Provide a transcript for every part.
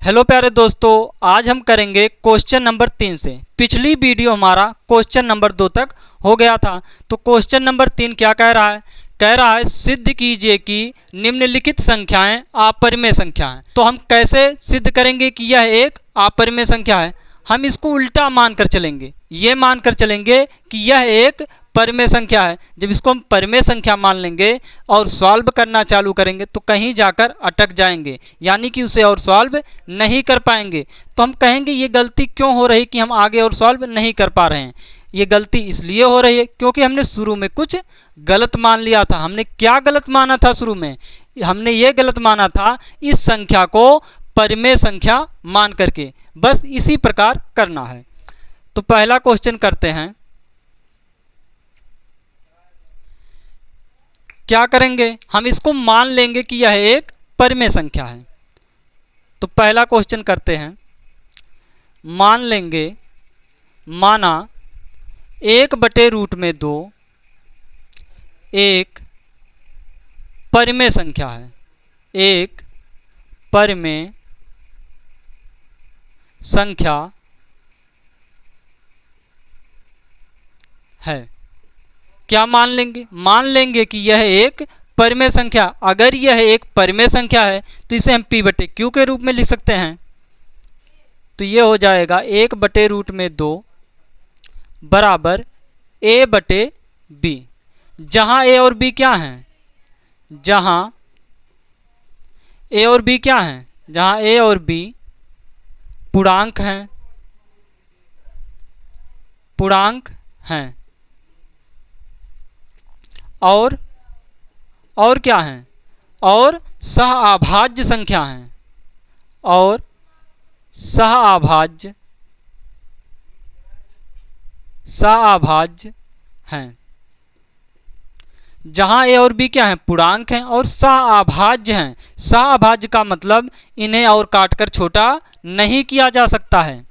Hello प्यारे दोस्तों, आज हम करेंगे क्वेश्चन नंबर 3 से। पिछली वीडियो हमारा क्वेश्चन नंबर 2 तक हो गया था। तो क्वेश्चन नंबर 3 क्या कह रहा है? कह रहा है सिद्ध कीजिए कि निम्नलिखित संख्याएं अपरिमेय संख्या हैं। तो हम कैसे सिद्ध करेंगे कि यह एक अपरिमेय संख्या है? हम इसको उल्टा मानकर चलेंगे, ये मानकर चलेंगे कि यह एक परिमेय संख्या है। जब इसको हम परिमेय संख्या मान लेंगे और सॉल्व करना चालू करेंगे तो कहीं जाकर अटक जाएंगे, यानी कि उसे और सॉल्व नहीं कर पाएंगे। तो हम कहेंगे ये गलती क्यों हो रही कि हम आगे और सॉल्व नहीं कर पा रहे हैं। ये गलती इसलिए हो रही है क्योंकि हमने शुरू में कुछ गलत मान लिया था। हमने क्या गलत माना था? शुरू में हमने ये गलत माना था इस संख्या को परिमेय संख्या मान करके। बस इसी प्रकार करना है। तो पहला क्वेश्चन करते हैं। क्या करेंगे? हम इसको मान लेंगे कि यह एक परिमेय संख्या है। तो पहला क्वेश्चन करते हैं। मान लेंगे, माना 1/√2 एक परिमेय संख्या है। एक परिमेय संख्या है। क्या मान लेंगे? मान लेंगे कि यह एक परिमेय संख्या। अगर यह एक परिमेय संख्या है तो इसे हम P/Q के रूप में लिख सकते हैं। तो ये हो जाएगा 1/√2 बराबर A/B। जहाँ A और B क्या हैं? जहाँ A और B क्या हैं? जहाँ A और B पूर्णांक हैं, पूर्णांक हैं। और क्या हैं? और सहअभाज्य संख्या हैं। और सहअभाज्य हैं। जहाँ A और B क्या हैं? पूर्णांक हैं और सहअभाज्य हैं। सहअभाज्य का मतलब इन्हें और काटकर छोटा नहीं किया जा सकता है।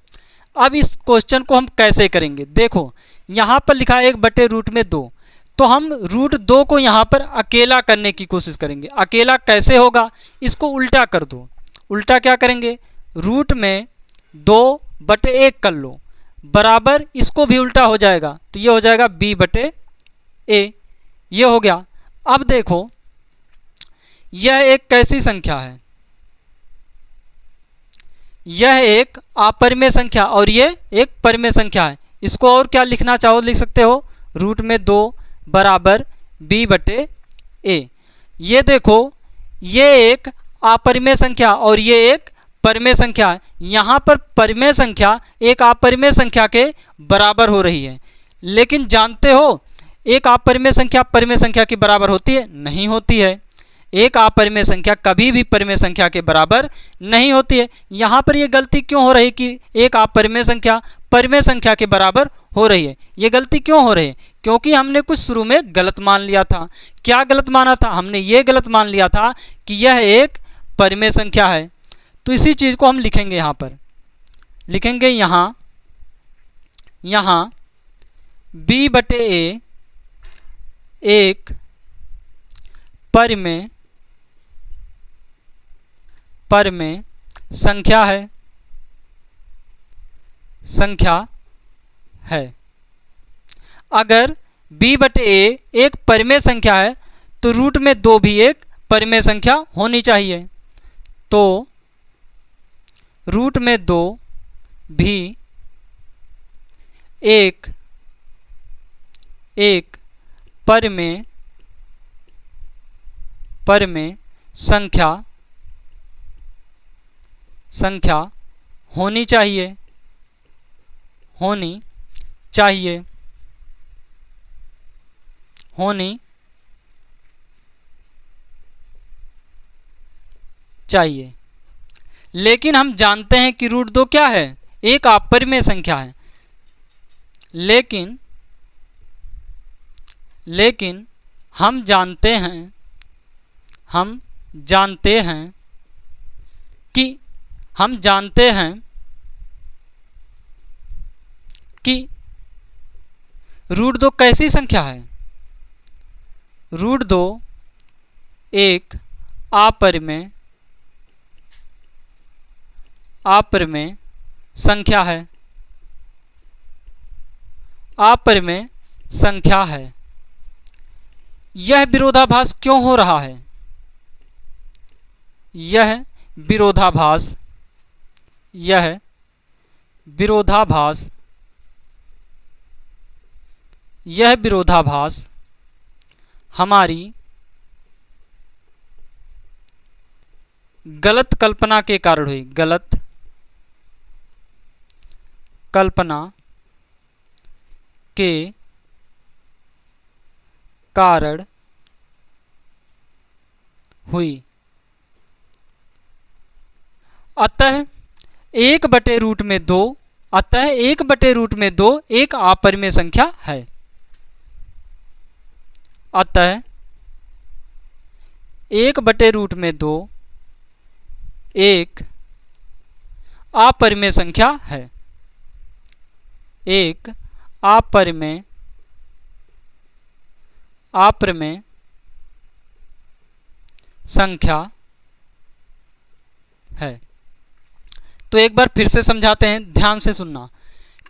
अब इस क्वेश्चन को हम कैसे करेंगे? देखो, यहाँ पर लिखा है 1/√2। तो हम √2 को यहाँ पर अकेला करने की कोशिश करेंगे। अकेला कैसे होगा? इसको उल्टा कर दो। उल्टा क्या करेंगे? रूट में 2/1 कर लो, बराबर इसको भी उल्टा हो जाएगा। तो ये हो जाएगा B/A। ये हो गया। अब देखो, यह एक कैसी संख्या है? यह एक अपरिमेय संख्या और ये एक परिमेय संख्या है। इसको और क्या लिखना चाहो लिख सकते हो। √2 बराबर B/A। ये देखो, ये एक अपरिमेय संख्या और ये एक परिमेय संख्या है। यहाँ पर परिमेय संख्या एक अपरिमेय संख्या के बराबर हो रही है। लेकिन जानते हो, एक अपरिमेय संख्या परिमेय संख्या के बराबर होती है? नहीं होती है। एक अपरिमेय संख्या कभी भी परिमेय संख्या के बराबर नहीं होती है। यहाँ पर यह गलती क्यों हो रही कि एक अपरिमेय संख्या परिमेय संख्या के बराबर हो रही है? ये गलती क्यों हो रही है? क्योंकि हमने कुछ शुरू में गलत मान लिया था। क्या गलत माना था? हमने ये गलत मान लिया था कि यह एक परिमेय संख्या है। तो इसी चीज़ को हम लिखेंगे। यहाँ पर लिखेंगे, यहाँ B/A एक परिमेय संख्या है। अगर B/A एक परिमेय संख्या है तो रूट में 2 भी एक परिमेय संख्या होनी चाहिए। तो रूट में 2 भी एक परिमेय संख्या होनी चाहिए। लेकिन हम जानते हैं कि √2 क्या है? एक अपरिमेय संख्या है। लेकिन हम जानते हैं कि √2 कैसी संख्या है? √2 एक अपरिमेय अपरिमेय संख्या है, अपरिमेय संख्या है। यह विरोधाभास क्यों हो रहा है? यह विरोधाभास हमारी गलत कल्पना के कारण हुई, गलत कल्पना के कारण हुई। अतः 1/√2 एक अपरिमेय संख्या है। अतः 1/√2 एक अपरिमेय संख्या है, एक अपरिमेय संख्या है। तो एक बार फिर से समझाते हैं, ध्यान से सुनना।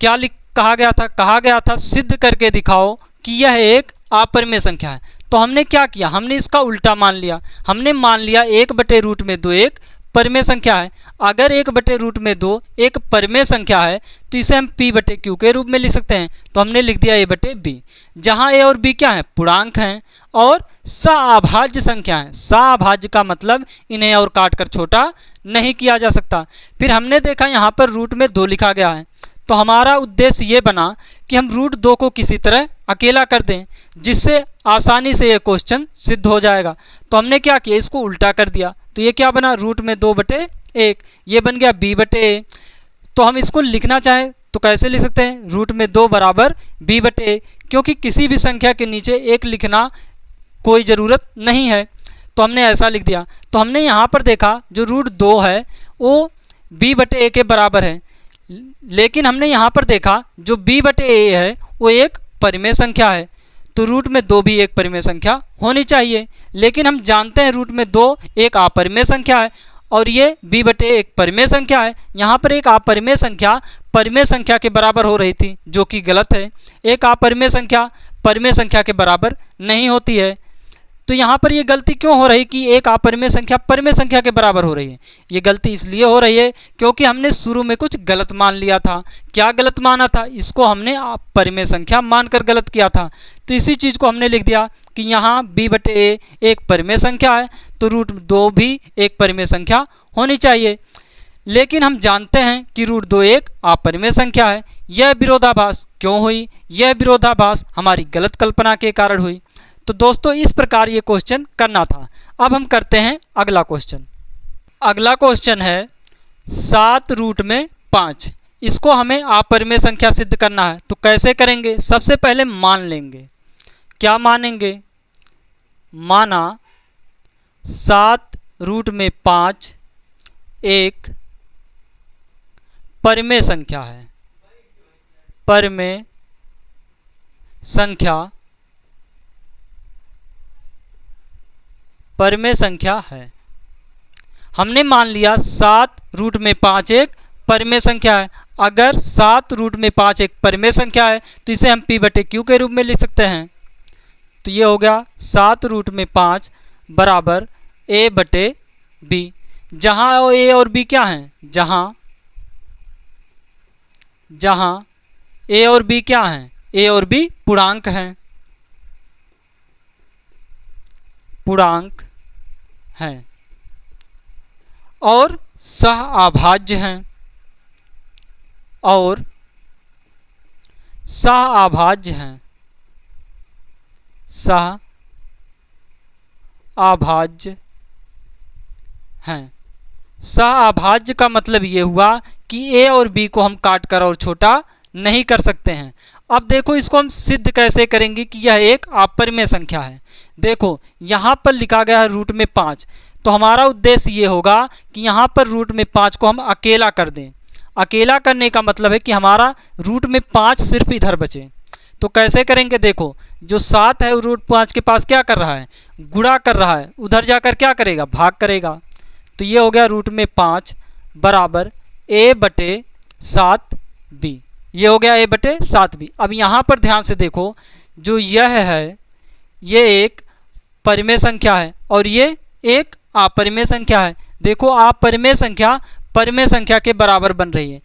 क्या कहा गया था? कहा गया था सिद्ध करके दिखाओ कि यह एक अपरिमेय संख्या है। तो हमने क्या किया? हमने इसका उल्टा मान लिया। हमने मान लिया 1/√2 एक परिमेय संख्या है। अगर 1/√2 एक परिमेय संख्या है तो इसे हम p/q के रूप में लिख सकते हैं। तो हमने लिख दिया a/b, जहां a और b क्या है? पूर्णांक हैं और सअभाज्य संख्या है। सअभाज्य का मतलब इन्हें और काट कर छोटा नहीं किया जा सकता। फिर हमने देखा यहाँ पर रूट में 2 लिखा गया है, तो हमारा उद्देश्य ये बना कि हम √2 को किसी तरह अकेला कर दें, जिससे आसानी से ये क्वेश्चन सिद्ध हो जाएगा। तो हमने क्या किया? इसको उल्टा कर दिया। तो ये क्या बना? √2/1, ये बन गया b/a। तो हम इसको लिखना चाहें तो कैसे लिख सकते हैं? √2 बराबर b/a, क्योंकि किसी भी संख्या के नीचे 1 लिखना कोई ज़रूरत नहीं है। तो हमने ऐसा लिख दिया। तो हमने यहाँ पर देखा जो √2 है वो b/a के बराबर है, लेकिन हमने यहाँ पर देखा जो b/a है वो एक परिमेय संख्या है। तो √2 भी एक परिमेय संख्या होनी चाहिए, लेकिन हम जानते हैं √2 एक अपरिमेय संख्या है और ये b/a एक परिमेय संख्या है। यहाँ पर एक अपरिमेय संख्या परिमेय संख्या के बराबर हो रही थी, जो कि गलत है। एक अपरिमेय संख्या परिमेय संख्या के बराबर नहीं होती है। तो यहाँ पर ये गलती क्यों हो रही कि एक अपरिमेय संख्या परिमेय संख्या के बराबर हो रही है? ये गलती इसलिए हो रही है क्योंकि हमने शुरू में कुछ गलत मान लिया था। क्या गलत माना था? इसको हमने परिमेय संख्या मानकर गलत किया था। तो इसी चीज़ को हमने लिख दिया कि यहाँ b/a एक परिमेय संख्या है, तो √2 भी एक परिमेय संख्या होनी चाहिए। लेकिन हम जानते हैं कि √2 एक अपरिमेय संख्या है। यह विरोधाभास क्यों हुई? यह विरोधाभास हमारी गलत कल्पना के कारण हुई। तो दोस्तों इस प्रकार ये क्वेश्चन करना था। अब हम करते हैं अगला क्वेश्चन। अगला क्वेश्चन है 7√5। इसको हमें अपरिमेय संख्या सिद्ध करना है। तो कैसे करेंगे? सबसे पहले मान लेंगे। क्या मानेंगे? माना 7√5 एक परिमेय संख्या है। परिमेय संख्या है। हमने मान लिया 7√5 एक परिमेय संख्या है। अगर 7√5 एक परिमेय संख्या है तो इसे हम p/q के रूप में लिख सकते हैं। तो ये हो गया 7√5 बराबर a/b, जहाँ a और b क्या हैं? जहाँ a और b क्या हैं? a और b पूर्णांक हैं, और सअभाज्य हैं, सअभाज्य हैं। सअभाज्य का मतलब ये हुआ कि a और b को हम काट कर और छोटा नहीं कर सकते हैं। अब देखो इसको हम सिद्ध कैसे करेंगे कि यह एक अपरिमेय संख्या है। देखो यहाँ पर लिखा गया है √5, तो हमारा उद्देश्य ये होगा कि यहाँ पर √5 को हम अकेला कर दें। अकेला करने का मतलब है कि हमारा √5 सिर्फ इधर बचे। तो कैसे करेंगे? देखो जो 7 है √5 के पास क्या कर रहा है? गुणा कर रहा है। उधर जाकर क्या करेगा? भाग करेगा। तो ये हो गया √5 बराबर a/7b। ये हो गया a/7b। अब यहाँ पर ध्यान से देखो, जो यह है ये एक परिमेय संख्या है और ये एक अपरिमेय संख्या है। देखो अपरिमेय संख्या परिमेय संख्या के बराबर बन रही है,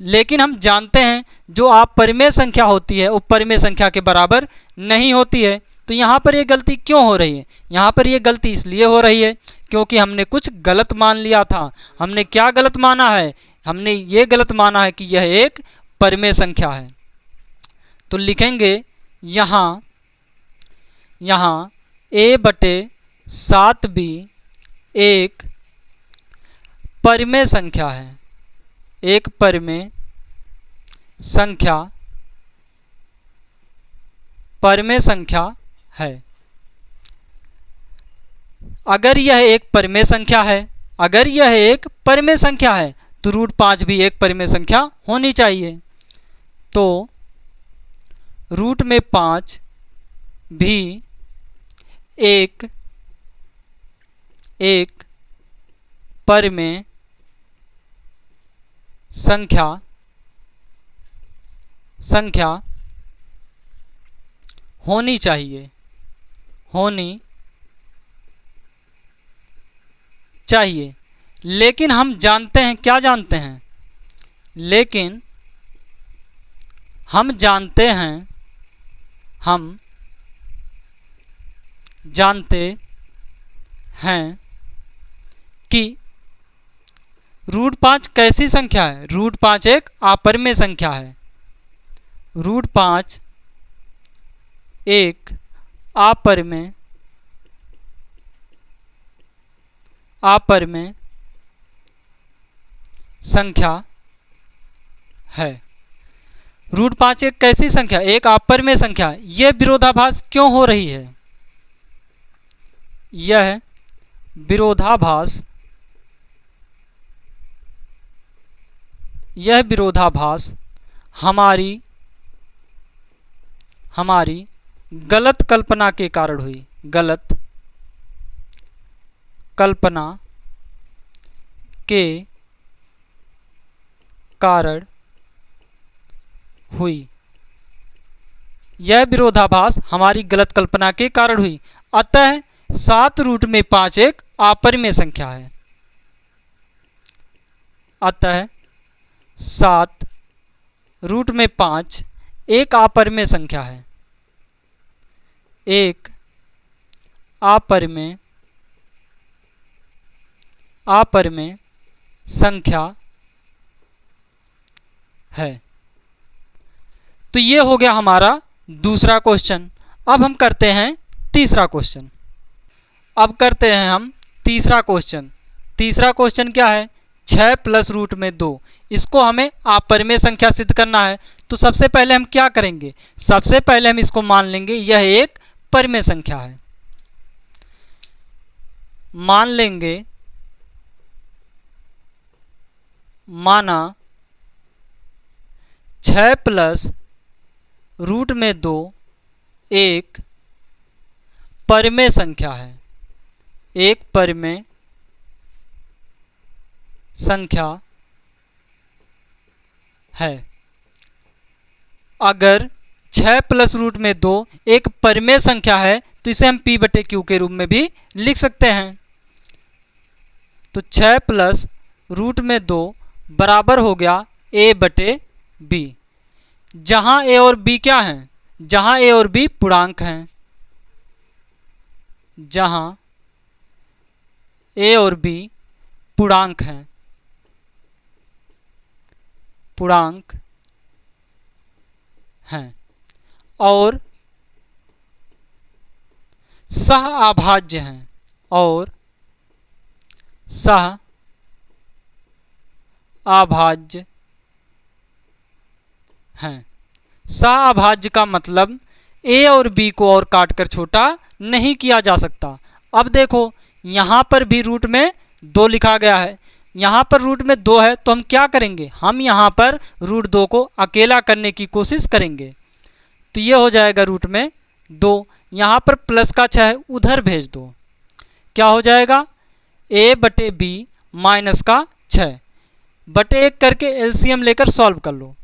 लेकिन हम जानते हैं जो अपरिमेय संख्या होती है वो परिमेय संख्या के बराबर नहीं होती है। तो यहाँ पर ये गलती क्यों हो रही है? यहाँ पर ये गलती इसलिए हो रही है क्योंकि हमने कुछ गलत मान लिया था। हमने क्या गलत माना है? हमने ये गलत माना है कि यह एक परिमेय संख्या है। तो लिखेंगे यहाँ a/7b एक परिमेय संख्या है, एक परिमेय संख्या है। अगर यह एक परिमेय संख्या है, तो √5 भी एक परिमेय संख्या होनी चाहिए। तो √5 भी एक परिमेय संख्या होनी चाहिए। लेकिन हम जानते हैं, क्या जानते हैं? लेकिन हम जानते हैं कि √5 कैसी संख्या है? √5 एक अपरिमेय संख्या है। √5 एक अपरिमेय संख्या है। √5 एक कैसी संख्या? एक अपरिमेय संख्या। यह विरोधाभास क्यों हो रही है? यह विरोधाभास हमारी गलत कल्पना के कारण हुई। गलत कल्पना के कारण हुई। यह विरोधाभास हमारी गलत कल्पना के कारण हुई। अतः 7√5 एक अपरिमेय संख्या है। अतः 7√5 एक अपरिमेय संख्या है। एक अपरिमेय संख्या है। तो ये हो गया हमारा दूसरा क्वेश्चन। अब हम करते हैं तीसरा क्वेश्चन। तीसरा क्वेश्चन क्या है? 6 + √2। इसको हमें अपरिमेय संख्या सिद्ध करना है। तो सबसे पहले हम क्या करेंगे? सबसे पहले हम इसको मान लेंगे यह एक परिमेय संख्या है। मान लेंगे, माना 6 + √2 एक परिमेय संख्या है। एक परिमेय संख्या है। अगर 6 + √2 एक परिमेय संख्या है तो इसे हम p/q के रूप में भी लिख सकते हैं। तो 6 + √2 बराबर हो गया a/b। जहां a और b क्या हैं? जहां a और b पूर्णांक हैं। जहां a और b पूर्णांक हैं और सह-अभाज्य हैं। सह-अभाज्य का मतलब a और b को और काटकर छोटा नहीं किया जा सकता। अब देखो यहाँ पर भी रूट में 2 लिखा गया है, यहाँ पर रूट में 2 है, तो हम क्या करेंगे? हम यहाँ पर √2 को अकेला करने की कोशिश करेंगे। तो ये हो जाएगा रूट में 2। यहाँ पर प्लस का 6 है, उधर भेज दो। क्या हो जाएगा? a/b माइनस का 6। बटे 1 करके एलसीएम लेकर सॉल्व कर लो।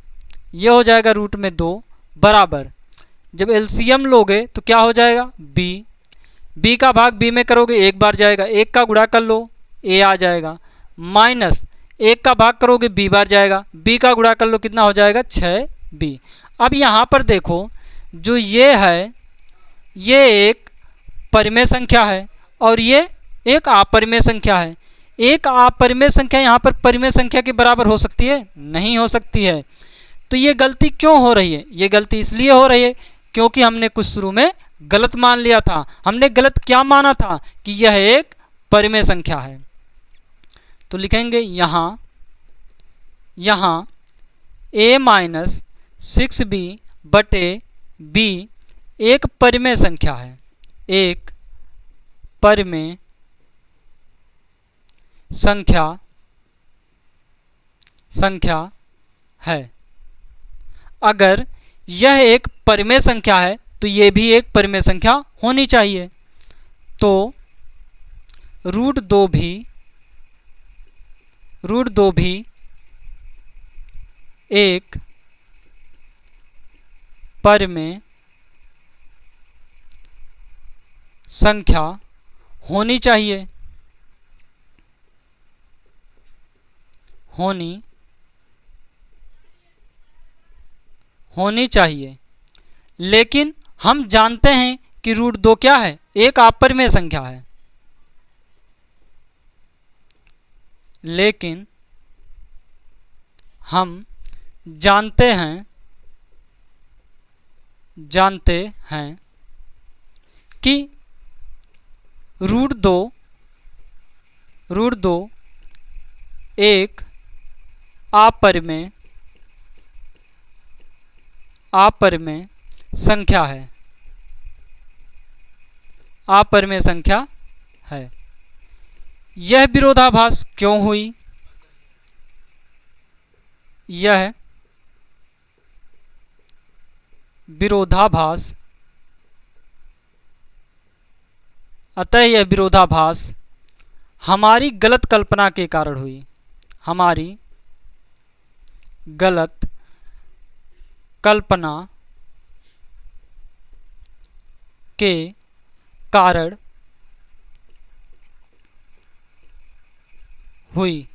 ये हो जाएगा रूट में 2 बराबर, जब एलसीएम लोगे तो क्या हो जाएगा बी का भाग बी में करोगे 1 बार जाएगा, 1 का गुणा कर लो ए आ जाएगा, माइनस 1 का भाग करोगे बी बार जाएगा, बी का गुणा कर लो कितना हो जाएगा 6b। अब यहाँ पर देखो जो ये है ये एक परिमेय संख्या है और ये एक अपरिमेय संख्या है। एक अपरिमेय संख्या यहाँ पर परिमेय संख्या के बराबर हो सकती है? नहीं हो सकती है। तो ये गलती क्यों हो रही है? ये गलती इसलिए हो रही है क्योंकि हमने कुछ शुरू में गलत मान लिया था। हमने गलत क्या माना था? कि यह एक परिमेय संख्या है। तो लिखेंगे यहाँ a माइनस 6b बटे b एक परिमेय संख्या है, एक परिमेय संख्या है। अगर यह एक परिमेय संख्या है तो यह भी एक परिमेय संख्या होनी चाहिए। तो रूट दो भी एक परिमेय संख्या होनी चाहिए, होनी चाहिए। लेकिन हम जानते हैं कि रूट 2 क्या है? एक अपरिमेय संख्या है। लेकिन हम जानते हैं कि रूट दो एक अपरिमेय संख्या है, अपरिमेय संख्या है। यह विरोधाभास क्यों हुई? यह विरोधाभास यह विरोधाभास हमारी गलत कल्पना के कारण हुई, हमारी गलत कल्पना के कारण हुई,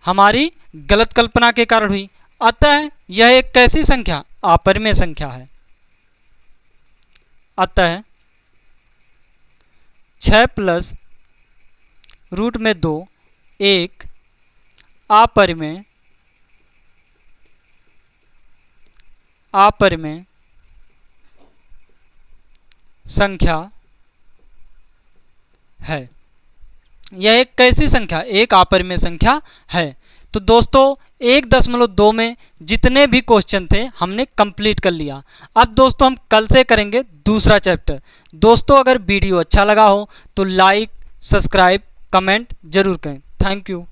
हमारी गलत कल्पना के कारण हुई। अतः यह एक कैसी संख्या? अपरिमेय संख्या है। अतः 6 प्लस रूट में 2 एक अपरिमेय संख्या है। यह एक कैसी संख्या? एक अपरिमेय संख्या है। तो दोस्तों 1.2 में जितने भी क्वेश्चन थे हमने कंप्लीट कर लिया। अब दोस्तों हम कल से करेंगे दूसरा चैप्टर। दोस्तों अगर वीडियो अच्छा लगा हो तो लाइक, सब्सक्राइब, कमेंट जरूर करें। Thank you.